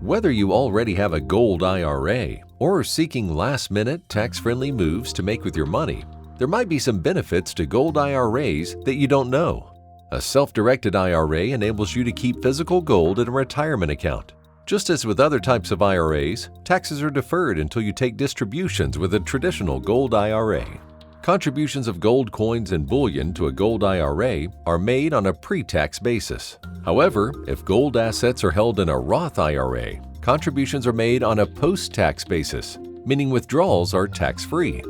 Whether you already have a Gold IRA or are seeking last-minute tax-friendly moves to make with your money, there might be some benefits to Gold IRAs that you don't know. A self-directed IRA enables you to keep physical gold in a retirement account. Just as with other types of IRAs, taxes are deferred until you take distributions with a traditional Gold IRA. Contributions of gold coins and bullion to a Gold IRA are made on a pre-tax basis. However, if gold assets are held in a Roth IRA, contributions are made on a post-tax basis, meaning withdrawals are tax-free.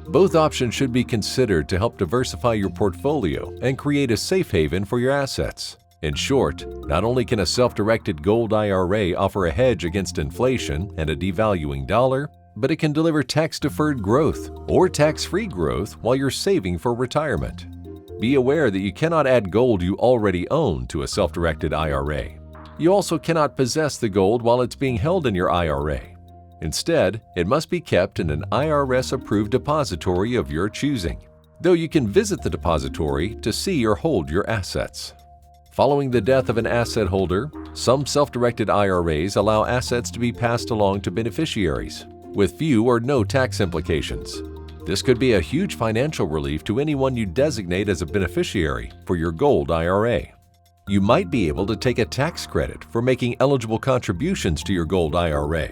Both options should be considered to help diversify your portfolio and create a safe haven for your assets. In short, not only can a self-directed Gold IRA offer a hedge against inflation and a devaluing dollar, but it can deliver tax-deferred growth or tax-free growth while you're saving for retirement. Be aware that you cannot add gold you already own to a self-directed IRA. You also cannot possess the gold while it's being held in your IRA. Instead, it must be kept in an IRS-approved depository of your choosing, though you can visit the depository to see or hold your assets. Following the death of an asset holder, some self-directed IRAs allow assets to be passed along to beneficiaries, with few or no tax implications. This could be a huge financial relief to anyone you designate as a beneficiary for your Gold IRA. You might be able to take a tax credit for making eligible contributions to your Gold IRA.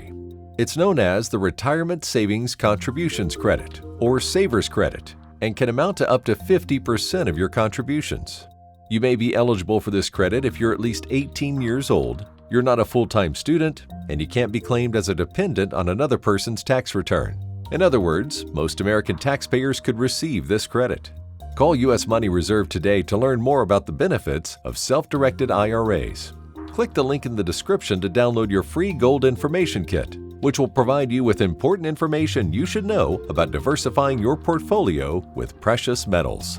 It's known as the Retirement Savings Contributions Credit, or Savers Credit, and can amount to up to 50% of your contributions. You may be eligible for this credit if you're at least 18 years old, you're not a full-time student, and you can't be claimed as a dependent on another person's tax return. In other words, most American taxpayers could receive this credit. Call U.S. Money Reserve today to learn more about the benefits of self-directed IRAs. Click the link in the description to download your free Gold Information Kit, which will provide you with important information you should know about diversifying your portfolio with precious metals.